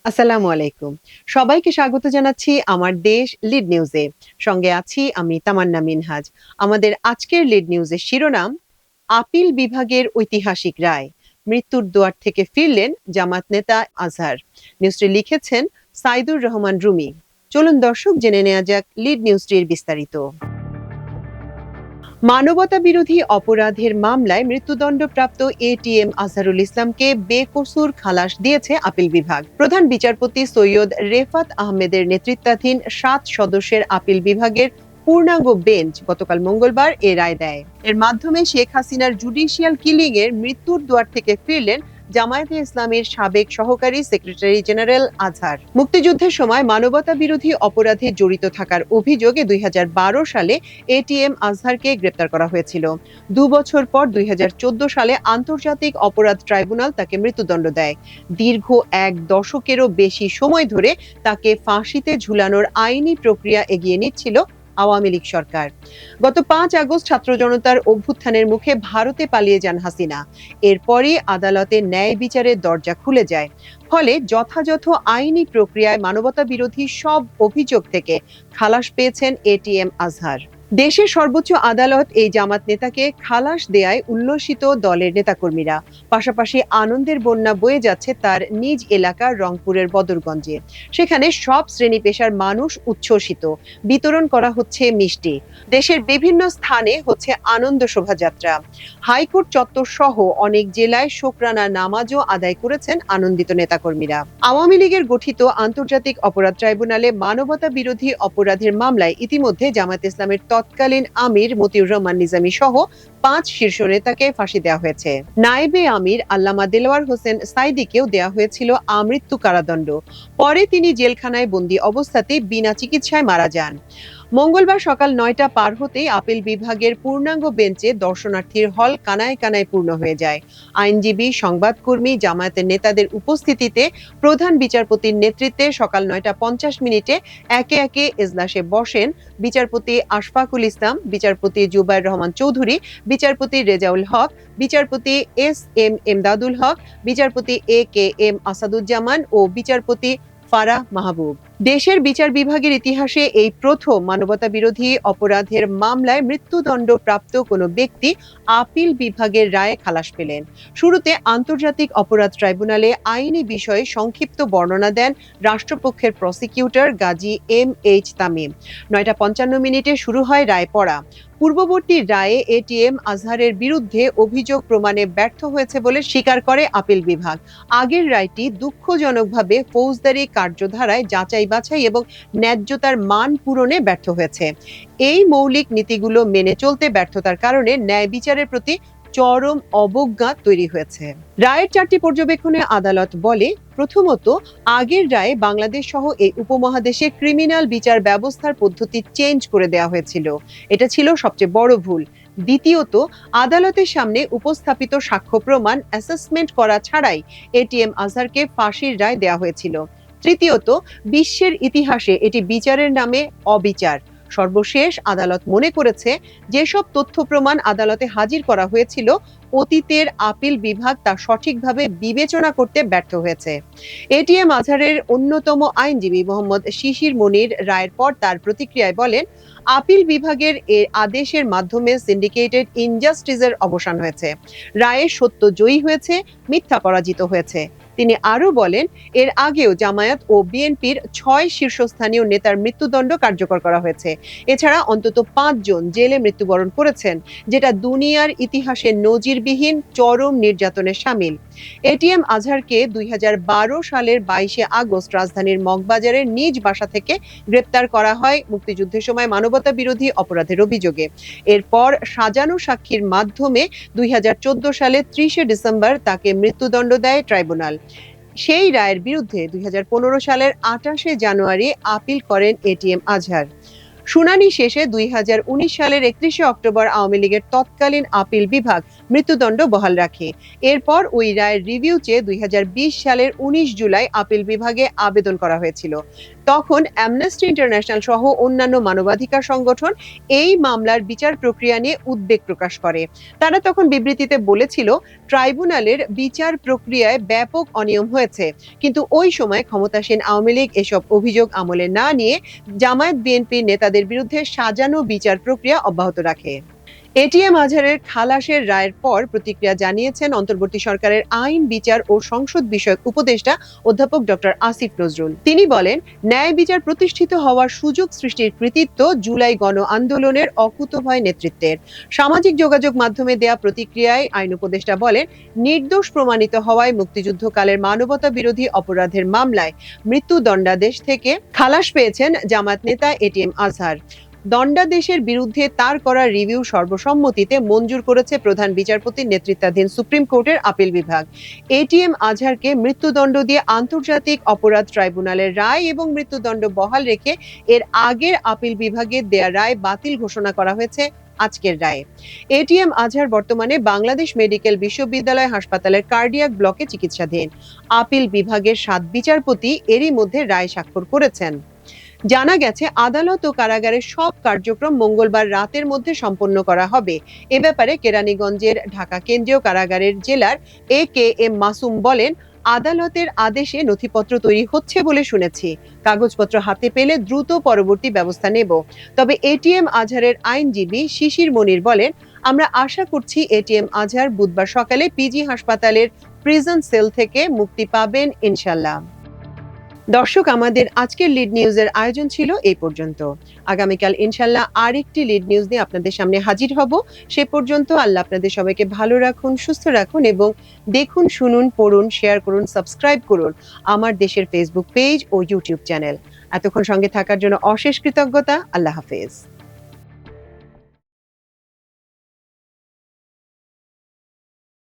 আসসালামু আলাইকুম। সবাইকে স্বাগত জানাচ্ছি আমার দেশ লিড নিউজে। সঙ্গে আছি আমি তামান্না মিনহাজ। আমাদের আজকের লিড নিউজের শিরোনাম, আপিল বিভাগের ঐতিহাসিক রায়। মৃত্যুর দুয়ার থেকে ফিরলেন জামাত নেতা আজহার। নিউজটি লিখেছেন সাইদুর রহমান রুমি। চলুন দর্শক জেনে নেওয়া যাক লিড নিউজটির বিস্তারিত। মানবতা বিরোধী অপরাধের মামলায় মৃত্যুদণ্ডপ্রাপ্ত এটিএম আজহারুল ইসলামকে বেকসুর খালাস দিয়েছে আপিল বিভাগ। প্রধান বিচারপতি সৈয়দ রেফাত আহমেদের নেতৃত্বাধীন ৭ সদস্যের আপিল বিভাগের পূর্ণাঙ্গ বেঞ্চ গতকাল মঙ্গলবার এ রায় দেয়। এর মাধ্যমে শেখ হাসিনার জুডিশিয়াল কিলিং এর মৃত্যুর দুয়ার থেকে ফিরলেন জামায়াতে ইসলামীর সাবেক সহকারী সেক্রেটারি জেনারেল আজহার। মুক্তিযুদ্ধের সময় মানবতা বিরোধী অপরাধে জড়িত থাকার অভিযোগে ২০১২ সালে এটিএম আজহারকে গ্রেপ্তার করা হয়েছিল। ২ বছর পর ২০১৪ সালে আন্তর্জাতিক অপরাধ ট্রাইব্যুনাল তাকে মৃত্যুদণ্ড দেয়। দীর্ঘ ১ দশকেরও বেশি সময় ধরে তাকে ফাঁসিতে ঝুলানোর আইনি প্রক্রিয়া এগিয়ে নিচ্ছিল আওয়ামী লীগ সরকার। গত ৫ আগস্ট ছাত্র জনতার অভ্যুত্থানের মুখে ভারতে পালিয়ে যান হাসিনা। এরপরই আদালতে ন্যায় বিচারের দরজা খুলে যায়। ফলে যথাযথ আইনি প্রক্রিয়ায় মানবতা বিরোধী সব অভিযোগ থেকে খালাস পেয়েছেন এটিএম আজহার। দেশের সর্বোচ্চ আদালত এই জামাত নেতাকে খালাস দেয়ায় উল্লসিত দলের নেতাকর্মীরা। পাশাপাশি আনন্দের বন্যা বয়ে যাচ্ছে তার নিজ এলাকা রংপুরের বদরগঞ্জে। সেখানে সব শ্রেণী পেশার মানুষ উচ্ছ্বসিত। বিতরণ করা হচ্ছে মিষ্টি। দেশের বিভিন্ন স্থানে হচ্ছে আনন্দ শোভাযাত্রা। হাইকোর্ট চত্বর সহ অনেক জেলায় শুকরানা নামাজও আদায় করেছেন আনন্দিত নেতাকর্মীরা। আওয়ামী লীগের গঠিত আন্তর্জাতিক অপরাধ ট্রাইব্যুনালে মানবতা বিরোধী অপরাধের মামলায় ইতিমধ্যে জামায়াত ইসলামের তৎকালীন আমির মতিউর রহমান নিজামী সহ ৫ শীর্ষ নেতাকে ফাঁসি দেওয়া হয়েছে। নায়েবে আমির আল্লামা দেলোয়ার হোসেন সাইদিকেও দেওয়া হয়েছিল আমৃত্যু কারাদণ্ড। পরে তিনি জেলখানায় বন্দী অবস্থাতেই বিনা চিকিৎসায় মারা যান। মঙ্গলবার সকাল ৯টা পার হতেই আপিল বিভাগের পূর্ণাঙ্গ বেঞ্চে দর্শনার্থীর হল কানায় কানায় পূর্ণ হয়ে যায়। আইনজীবী, সংবাদকর্মী, জামায়াতের নেতাদের উপস্থিতিতে প্রধান বিচারপতির নেতৃত্বে সকাল ৯টা ৫০ মিনিটে একে একে এজলাসে বসেন বিচারপতি আশফাকুল ইসলাম, বিচারপতি জুবায়ের রহমান চৌধুরী, বিচারপতি রেজাউল হক, বিচারপতি এস.এম. এমদাদুল হক, বিচারপতি এ.কে.এম. আসাদুজ্জামান ও বিচারপতি ফারাহ মাহবুব। দেশের বিচার বিভাগের ইতিহাসে এই প্রথম মানবতা বিরোধী অপরাধের মামলায় মৃত্যুদণ্ড প্রাপ্ত কোনো ব্যক্তি আপিল বিভাগের রায়ে খালাস পেলেন। শুরুতে আন্তর্জাতিক অপরাধ ট্রাইব্যুনালে আইনি বিষয়ে সংক্ষিপ্ত বর্ণনা দেন রাষ্ট্রপক্ষের প্রসিকিউটর গাজী এম.এইচ. তামিম। ৯টা ৫৫ মিনিটে শুরু হয় রায় পড়া। পূর্ববর্তী রায়ে এটিএম আজহারের বিরুদ্ধে অভিযোগ প্রমাণে ব্যর্থ হয়েছে বলে স্বীকার করে আপিল বিভাগ। আগের রায়টি দুঃখজনকভাবে ফৌজদারি কার্যধারায় যাচাই বাছাই এবং ন্যায্যতার মান পূরণে ব্যর্থ হয়েছে। এই মৌলিক নীতিগুলো মেনে চলতে ব্যর্থতার কারণে ন্যায় বিচারের প্রতি চরম অবজ্ঞা তৈরি হয়েছে। রায়ের ৪টি পর্যবেক্ষণে আদালত বলে, প্রথমত, আগের রায়ে বাংলাদেশ সহ এই উপমহাদেশে ক্রিমিনাল বিচার ব্যবস্থার পদ্ধতি চেঞ্জ করে দেওয়া হয়েছিল। এটা ছিল সবচেয়ে বড় ভুল। দ্বিতীয়ত, আদালতের সামনে উপস্থাপিত সাক্ষ্য প্রমাণ অ্যাসেসমেন্ট করা ছাড়াই এটিএম আজহারকে ফাঁসির রায় দেওয়া হয়েছিল। তৃতীয়ত, বিশ্বের ইতিহাসে এটি বিচারের নামে অবিচার। সর্বশেষ, আদালত মনে করেছে যেসব তথ্য প্রমাণ আদালতে হাজির করা হয়েছিল অতীতের আপিল বিভাগ তা সঠিকভাবে বিবেচনা করতে ব্যর্থ হয়েছে। এটিএম আজহারের অন্যতম আইনজীবী মোহাম্মদ শিশির মনির রায়ের পর তার প্রতিক্রিয়ায় বলেন, আপিল বিভাগের এর আদেশের মাধ্যমে সিন্ডিকেটেড ইনজাস্টিসের অবসান হয়েছে। রায়ে সত্য জয়ী হয়েছে, মিথ্যা পরাজিত হয়েছে। তিনি আরো বলেন, এর আগেও জামায়াত ও বিএনপির ৬ শীর্ষস্থানীয় নেতার মৃত্যুদণ্ড কার্যকর করা হয়েছে। এছাড়া অন্তত ৫ জন জেলে মৃত্যুবরণ করেছেন, যেটা দুনিয়ার ইতিহাসে নজিরবিহীন চরম নির্যাতনের শামিল। এটিএম আজহারকে ২০১২ সালের ২২শে আগস্ট রাজধানীর মগবাজারের নিজ বাসা থেকে গ্রেপ্তার করা হয় মুক্তিযুদ্ধের সময় মানবতা বিরোধী অপরাধের অভিযোগে। এরপর সাজানো সাক্ষীর মাধ্যমে ২০১৪ সালে ৩০শে ডিসেম্বর তাকে মৃত্যুদণ্ড দেয় ট্রাইব্যুনাল। সেই রায়ের বিরুদ্ধে ২০১৫ সালের ২৮শে জানুয়ারি আপিল করেন এটিএম আজহার। শুনানি শেষে 2019 সালের 31শে অক্টোবর আওয়ামী লীগের তৎকালীন আপিল বিভাগ মৃত্যুদণ্ড বহাল রাখে। এরপর ওই রায়ের রিভিউ চেয়ে 2020 সালের 19 জুলাই আপিল বিভাগে আবেদন করা হয়েছিল। তখন অ্যামনেস্টি ইন্টারন্যাশনাল সহ অন্যান্য মানবাধিকার সংগঠন এই মামলার বিচার প্রক্রিয়া নিয়ে উদ্বেগ প্রকাশ করে। তারা তখন বিবৃতিতে বলেছিল, ট্রাইব্যুনালের বিচার প্রক্রিয়ায় ব্যাপক অনিয়ম হয়েছে, কিন্তু ওই সময় ক্ষমতাসীন আওয়ামী লীগ এসব অভিযোগ আমলে না নিয়ে জামায়াত বিএনপির নেতাদের বিরুদ্ধে সাজানো বিচার প্রক্রিয়া অব্যাহত রাখে। এটিএম আজহারের খালাসের রায়ের পর প্রতিক্রিয়া জানিয়েছেন অন্তর্বর্তী সরকারের আইন, বিচার ও সংসদ বিষয়ক উপদেষ্টা অধ্যাপক ডক্টর আসিফ নজরুল। তিনি বলেন, ন্যায় বিচার প্রতিষ্ঠিত হওয়ার সুযোগ সৃষ্টির কৃতিত্ব জুলাই গণ আন্দোলনের অকুতোভয় নেতৃত্বের। সামাজিক যোগাযোগ মাধ্যমে দেয়া প্রতিক্রিয়ায় আইন উপদেষ্টা বলেন, নির্দোষ প্রমাণিত হওয়ায় মুক্তিযুদ্ধকালের মানবতা বিরোধী অপরাধের মামলায় মৃত্যুদণ্ডাদেশ থেকে খালাস পেয়েছেন জামায়াত নেতা এটিএম আজহার। দণ্ডাদেশের বিরুদ্ধে তার করা রিভিউ সর্বসম্মতিতে মঞ্জুর করেছে প্রধান বিচারপতির নেতৃত্বাধীন সুপ্রিম কোর্টের আপিল বিভাগ। এটিএম আজহারকে মৃত্যুদণ্ড দিয়ে আন্তর্জাতিক অপরাধ ট্রাইব্যুনালের রায় এবং মৃত্যুদণ্ড বহাল রেখে এর আগের আপিল বিভাগের দেয়া রায় বাতিল ঘোষণা করা হয়েছে আজকের রায়ে। এটিএম আজহার বর্তমানে বাংলাদেশ মেডিকেল বিশ্ববিদ্যালয় হাসপাতালের কার্ডিয়াক ব্লকে চিকিৎসাধীন। আপিল বিভাগের 7 বিচারপতি এরই মধ্যে রায় স্বাক্ষর করেছেন। জানা গেছে, আদালত ও কারাগারের সব কার্যক্রম মঙ্গলবার রাতের মধ্যে সম্পন্ন করা হবে। এ ব্যাপারে কেরানীগঞ্জের ঢাকা কেন্দ্রীয় কারাগারের জেলার AKM মাসুম বলেন, আদালতের আদেশে নথিপত্র তৈরি হচ্ছে বলে শুনেছি। কাগজপত্র হাতে পেলে দ্রুত পরবর্তী ব্যবস্থা নেব। তবে এটিএম আজহারের আইনজীবী শিশির মনির বলেন, আমরা আশা করছি এটিএম আজহার বুধবার সকালে পিজি হাসপাতালের প্রিজন সেল থেকে মুক্তি পাবেন ইনশাল্লাহ। দর্শক, আমাদের আজকের লিড নিউজের আয়োজন ছিল এই পর্যন্ত। আগামীকাল ইনশাল্লাহ আরেকটি লিড নিউজ নিয়ে আপনাদের সামনে হাজির হব। সে পর্যন্ত আল্লাহ আপনাদের সবাইকে ভালো রাখুন, সুস্থ রাখুন এবং দেখুন, শুনুন, পড়ুন, শেয়ার করুন, সাবস্ক্রাইব করুন আমার দেশের ফেসবুক পেজ ও ইউটিউব চ্যানেল। এতক্ষণ সঙ্গে থাকার জন্য অশেষ কৃতজ্ঞতা। আল্লাহ হাফেজ।